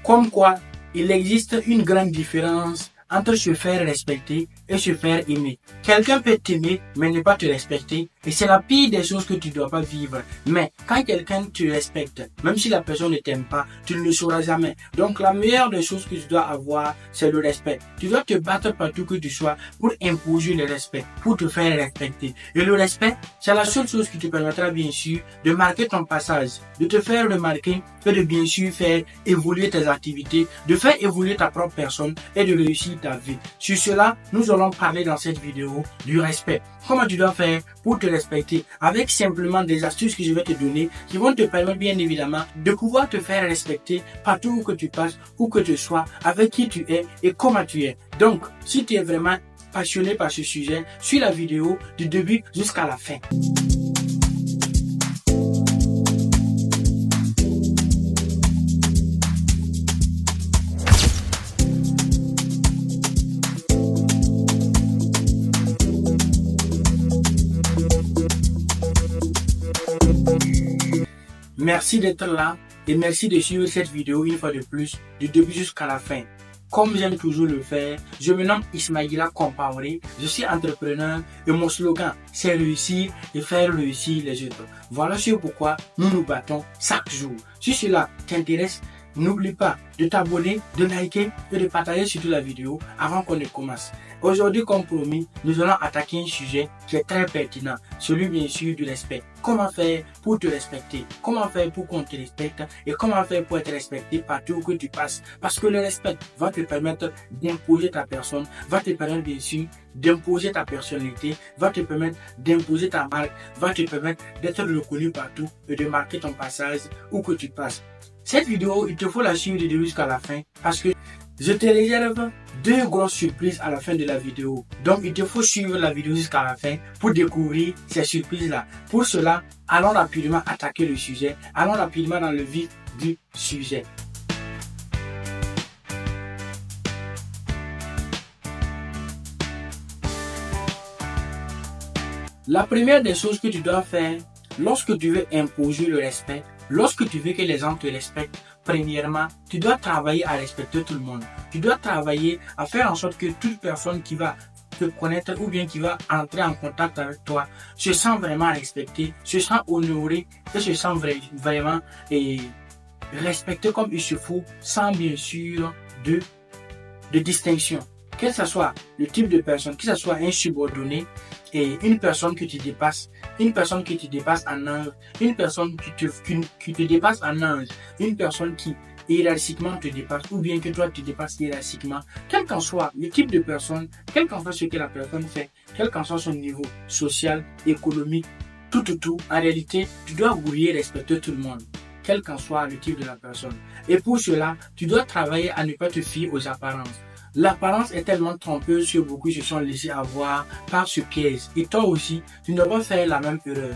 Comme quoi, il existe une grande différence entre se faire respecter et se faire aimer. Quelqu'un peut t'aimer mais ne pas te respecter et c'est la pire des choses que tu ne dois pas vivre. Mais quand quelqu'un te respecte, même si la personne ne t'aime pas, tu ne le sauras jamais. Donc la meilleure des choses que tu dois avoir, c'est le respect. Tu dois te battre partout que tu sois pour imposer le respect, pour te faire respecter. Et le respect, c'est la seule chose qui te permettra bien sûr de marquer ton passage, de te faire remarquer et de bien sûr faire évoluer tes activités, de faire évoluer ta propre personne et de réussir ta vie. Sur cela, nous allons parler dans cette vidéo du respect. Comment tu dois faire pour te respecter avec simplement des astuces que je vais te donner qui vont te permettre bien évidemment de pouvoir te faire respecter partout où que tu passes, où que tu sois, avec qui tu es et comment tu es. Donc, si tu es vraiment passionné par ce sujet, suis la vidéo du début jusqu'à la fin. Merci d'être là et merci de suivre cette vidéo une fois de plus, du début jusqu'à la fin. Comme j'aime toujours le faire, je me nomme Ismaïla Compaoré, je suis entrepreneur et mon slogan c'est réussir et faire réussir les autres. Voilà pourquoi nous nous battons chaque jour. Si cela t'intéresse, n'oublie pas de t'abonner, de liker et de partager surtout la vidéo avant qu'on ne commence. Aujourd'hui, comme promis, nous allons attaquer un sujet qui est très pertinent, celui bien sûr du respect. Comment faire pour te respecter? Comment faire pour qu'on te respecte? Et comment faire pour être respecté partout où que tu passes? Parce que le respect va te permettre d'imposer ta personne, va te permettre bien sûr d'imposer ta personnalité, va te permettre d'imposer ta marque, va te permettre d'être reconnu partout et de marquer ton passage où que tu passes. Cette vidéo, il te faut la suivre du début jusqu'à la fin parce que je te réserve deux grosses surprises à la fin de la vidéo. Donc, il te faut suivre la vidéo jusqu'à la fin pour découvrir ces surprises-là. Pour cela, allons rapidement attaquer le sujet. Allons rapidement dans le vif du sujet. La première des choses que tu dois faire lorsque tu veux imposer le respect, lorsque tu veux que les gens te respectent, premièrement, tu dois travailler à respecter tout le monde. Tu dois travailler à faire en sorte que toute personne qui va te connaître ou bien qui va entrer en contact avec toi se sent vraiment respectée, se sent honorée et se sent vraiment respectée comme il se faut, sans bien sûr de distinction. Que ce soit le type de personne, que ce soit un subordonné et une personne que tu dépasses, une personne qui te dépasse en âge, une personne qui te dépasse en âge, une personne qui hiérarchiquement te dépasse ou bien que toi tu dépasses hiérarchiquement, quel qu'en soit le type de personne, quel qu'en soit ce que la personne fait, quel qu'en soit son niveau social, économique, tout, en réalité, tu dois vouloir respecter tout le monde, quel qu'en soit le type de la personne. Et pour cela, tu dois travailler à ne pas te fier aux apparences. L'apparence est tellement trompeuse que beaucoup se sont laissés avoir par ce piège. Et toi aussi, tu ne dois pas faire la même erreur.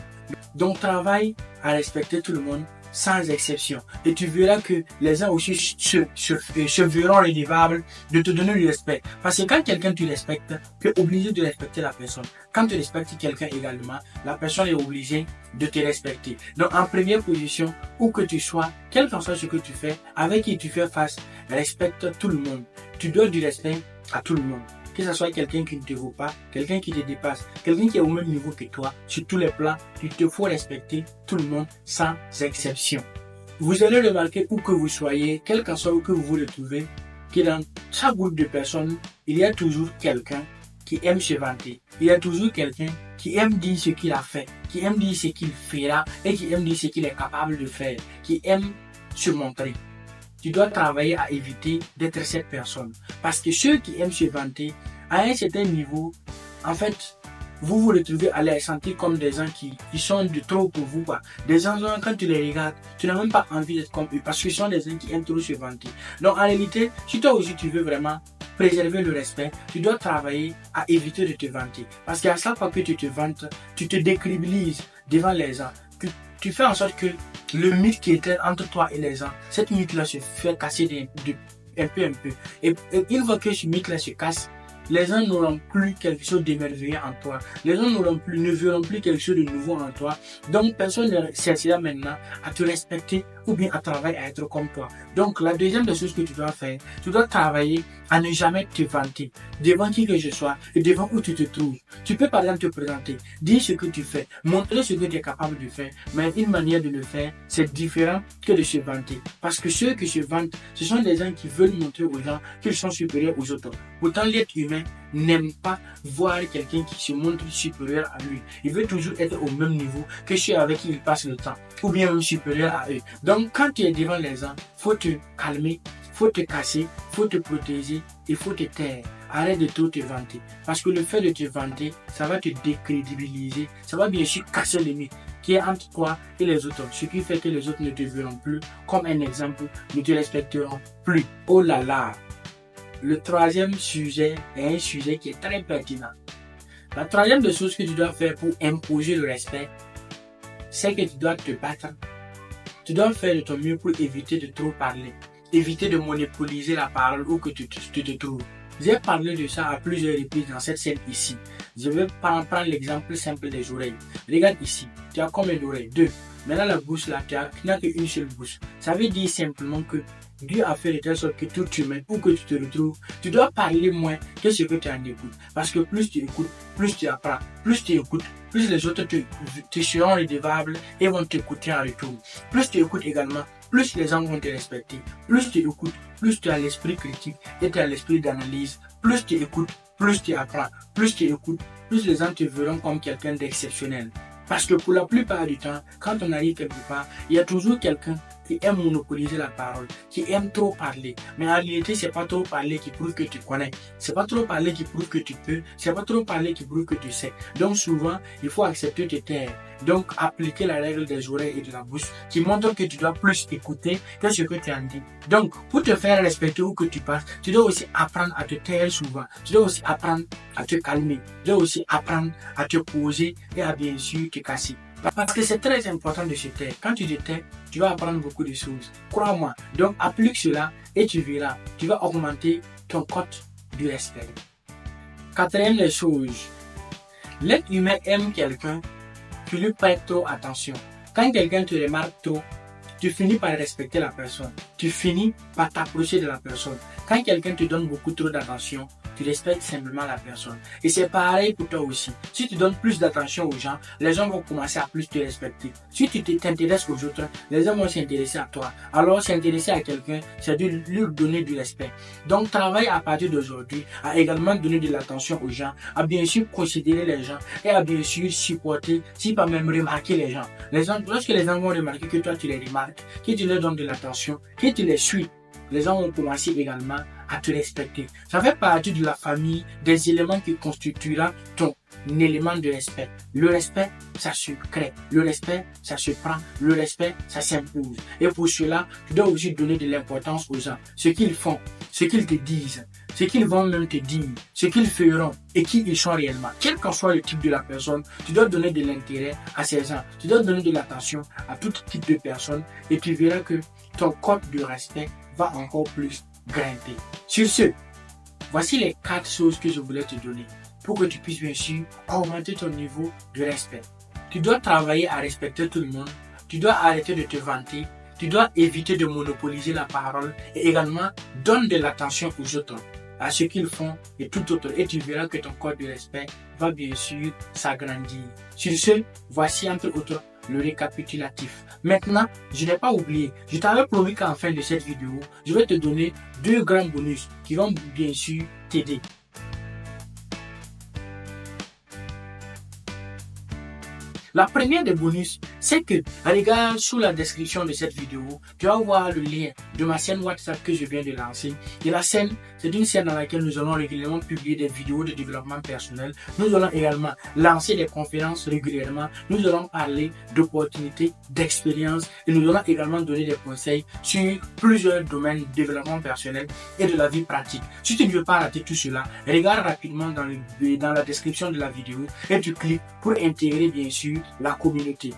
Donc travaille à respecter tout le monde sans exception. Et tu verras que les gens aussi se verront redevables de te donner du respect. Parce que quand quelqu'un te respecte, tu es obligé de respecter la personne. Quand tu respectes quelqu'un également, la personne est obligée de te respecter. Donc en première position, où que tu sois, quel que soit ce que tu fais, avec qui tu fais face, respecte tout le monde. Tu dois du respect à tout le monde. Que ce soit quelqu'un qui ne te vaut pas, quelqu'un qui te dépasse, quelqu'un qui est au même niveau que toi, sur tous les plans, il te faut respecter tout le monde sans exception. Vous allez remarquer où que vous soyez, quel qu'en soit où que vous vous retrouvez, que dans chaque groupe de personnes, il y a toujours quelqu'un qui aime se vanter. Il y a toujours quelqu'un qui aime dire ce qu'il a fait, qui aime dire ce qu'il fera et qui aime dire ce qu'il est capable de faire, qui aime se montrer. Tu dois travailler à éviter d'être cette personne. Parce que ceux qui aiment se vanter, à un certain niveau, en fait, vous vous retrouvez à les sentir comme des gens qui sont de trop pour vous. Quoi. Des gens, quand tu les regardes, tu n'as même pas envie d'être comme eux. Parce que ce sont des gens qui aiment trop se vanter. Donc en réalité, si toi aussi tu veux vraiment préserver le respect, tu dois travailler à éviter de te vanter. Parce qu'à chaque fois que tu te vantes, tu te décrédibilises devant les gens. Tu fais en sorte que le mythe qui était entre toi et les gens, cette mythe-là se fait casser un peu. Et une fois que ce mythe-là se casse, les gens n'auront plus quelque chose d'émerveillant en toi. Les gens ne verront plus quelque chose de nouveau en toi. Donc, personne ne cherchera maintenant à te respecter ou bien à travailler à être comme toi. Donc, la deuxième des choses que tu dois faire, tu dois travailler à ne jamais te vanter devant qui que je sois et devant où tu te trouves. Tu peux par exemple te présenter, dire ce que tu fais, montrer ce que tu es capable de faire, mais une manière de le faire, c'est différent que de se vanter. Parce que ceux qui se vantent, ce sont des gens qui veulent montrer aux gens qu'ils sont supérieurs aux autres. Pourtant, l'être humain n'aime pas voir quelqu'un qui se montre supérieur à lui. Il veut toujours être au même niveau que ceux avec qui il passe le temps, ou bien même supérieur à eux. Donc, quand tu es devant les gens, faut te calmer, faut te casser, faut te protéger et faut te taire. Arrête de trop te vanter. Parce que le fait de te vanter, ça va te décrédibiliser. Ça va bien sûr casser les mythes qui est entre toi et les autres. Ce qui fait que les autres ne te verront plus comme un exemple, ne te respecteront plus. Oh là là! Le troisième sujet est un sujet qui est très pertinent. La troisième des choses que tu dois faire pour imposer le respect, c'est que tu dois te battre. Tu dois faire de ton mieux pour éviter de trop parler. Éviter de monopoliser la parole où que tu te trouves. J'ai parlé de ça à plusieurs reprises dans cette scène ici. Je vais prendre l'exemple simple des oreilles. Regarde ici, tu as combien d'oreilles? 2. Maintenant la bouche là, tu n'as qu'une seule bouche. Ça veut dire simplement que Dieu a fait de telle sorte que tout humain, où que tu te retrouves, tu dois parler moins que ce que tu en écoutes. Parce que plus tu écoutes, plus tu apprends. Plus tu écoutes, plus les autres te seront redevables et vont t'écouter en retour. Plus tu écoutes également, plus les gens vont te respecter. Plus tu écoutes, plus tu as l'esprit critique et tu as l'esprit d'analyse. Plus tu écoutes, plus tu apprends. Plus tu écoutes, plus les gens te verront comme quelqu'un d'exceptionnel. Parce que pour la plupart du temps, quand on arrive quelque part, il y a toujours quelqu'un qui aime monopoliser la parole, qui aime trop parler. Mais en réalité, c'est pas trop parler qui prouve que tu connais. C'est pas trop parler qui prouve que tu peux. C'est pas trop parler qui prouve que tu sais. Donc souvent, il faut accepter de te taire. Donc appliquer la règle des oreilles et de la bouche qui montre que tu dois plus écouter que ce que tu en dis. Donc, pour te faire respecter où que tu passes, tu dois aussi apprendre à te taire souvent. Tu dois aussi apprendre à te calmer. Tu dois aussi apprendre à te poser et à bien sûr te casser. Parce que c'est très important de se taire. Quand tu te tais, tu vas apprendre beaucoup de choses. Crois-moi. Donc applique cela et tu verras. Tu vas augmenter ton cote du respect. Quatrième des choses. L'être humain aime quelqu'un qui lui prête trop attention. Quand quelqu'un te remarque trop, tu finis par respecter la personne. Tu finis par t'approcher de la personne. Quand quelqu'un te donne beaucoup trop d'attention, tu respectes simplement la personne. Et c'est pareil pour toi aussi. Si tu donnes plus d'attention aux gens, les gens vont commencer à plus te respecter. Si tu t'intéresses aux autres, les gens vont s'intéresser à toi. Alors s'intéresser à quelqu'un, c'est de lui donner du respect. Donc travaille à partir d'aujourd'hui à également donner de l'attention aux gens, à bien sûr considérer les gens et à bien sûr supporter, si pas même remarquer les gens. Lorsque les gens vont remarquer que toi tu les remarques, que tu leur donnes de l'attention, que tu les suis, les gens vont commencer également à te respecter. Ça fait partie de la famille des éléments qui constituera ton élément de respect. Le respect, ça se crée. Le respect, ça se prend. Le respect, ça s'impose. Et pour cela, tu dois aussi donner de l'importance aux gens. Ce qu'ils font, ce qu'ils te disent, ce qu'ils vont même te dire, ce qu'ils feront et qui ils sont réellement. Quel que soit le type de la personne, tu dois donner de l'intérêt à ces gens. Tu dois donner de l'attention à tout type de personne et tu verras que ton code de respect va encore plus grimper. Sur ce, voici les 4 choses que je voulais te donner pour que tu puisses bien sûr augmenter ton niveau de respect. Tu dois travailler à respecter tout le monde. Tu dois arrêter de te vanter. Tu dois éviter de monopoliser la parole et également donne de l'attention aux autres, à ce qu'ils font et tout autre. Et tu verras que ton code de respect va bien sûr s'agrandir. Sur ce, voici entre autres le récapitulatif. Maintenant, je n'ai pas oublié, je t'avais promis qu'en fin de cette vidéo, je vais te donner 2 grands bonus qui vont bien sûr t'aider. La première des bonus, c'est que, regarde sous la description de cette vidéo, tu vas voir le lien de ma chaîne WhatsApp que je viens de lancer. Et la chaîne, c'est une chaîne dans laquelle nous allons régulièrement publier des vidéos de développement personnel. Nous allons également lancer des conférences régulièrement. Nous allons parler d'opportunités, d'expériences et nous allons également donner des conseils sur plusieurs domaines de développement personnel et de la vie pratique. Si tu ne veux pas rater tout cela, regarde rapidement dans la description de la vidéo et tu cliques pour intégrer bien sûr la communauté.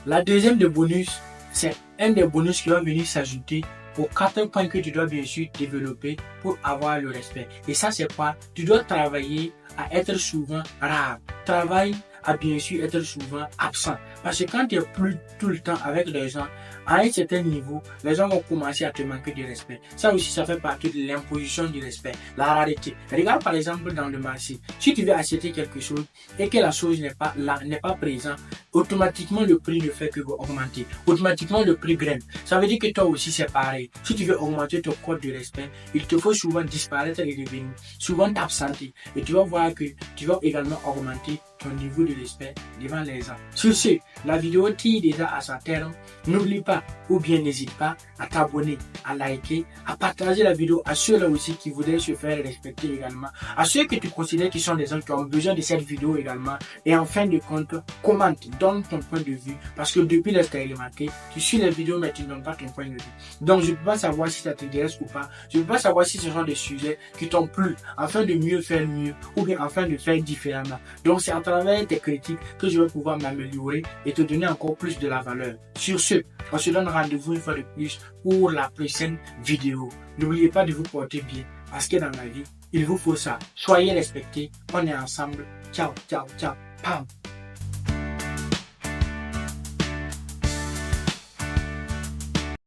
La deuxième des bonus, c'est un des bonus qui va venir s'ajouter aux 4 points que tu dois bien sûr développer pour avoir le respect. Et ça, c'est quoi? Tu dois travailler à être souvent rare. Travaille à bien sûr être souvent absent. Parce que quand tu es plus tout le temps avec les gens, à un certain niveau, les gens vont commencer à te manquer de respect. Ça aussi, ça fait partie de l'imposition du respect, la rareté. Regarde par exemple dans le marché, si tu veux acheter quelque chose et que la chose n'est pas là, n'est pas présente, automatiquement le prix ne fait que augmenter. Automatiquement le prix grimpe. Ça veut dire que toi aussi c'est pareil. Si tu veux augmenter ton code de respect, il te faut souvent disparaître et revenir, souvent t'absenter. Et tu vas voir que tu vas également augmenter ton niveau de respect devant les gens. Sur ce, la vidéo tire déjà à sa terme. N'oublie pas ou bien n'hésite pas à t'abonner, à liker, à partager la vidéo à ceux-là aussi qui voudraient se faire respecter également, à ceux que tu considères qui sont des gens qui ont besoin de cette vidéo également. Et en fin de compte, commente, donne ton point de vue parce que depuis là, tu as remarqué, tu suis les vidéos mais tu ne donnes pas ton point de vue. Donc je ne peux pas savoir si ça t'intéresse ou pas. Je ne peux pas savoir si ce sont des sujets qui t'ont plu afin de mieux faire mieux ou bien afin de faire différemment. Donc c'est à travers tes critiques que je vais pouvoir m'améliorer et te donner encore plus de la valeur. Sur ce, on se donne rendez-vous une fois de plus pour la prochaine vidéo. N'oubliez pas de vous porter bien parce que dans la vie, il vous faut ça. Soyez respectés. On est ensemble. Ciao, ciao, ciao. Pam.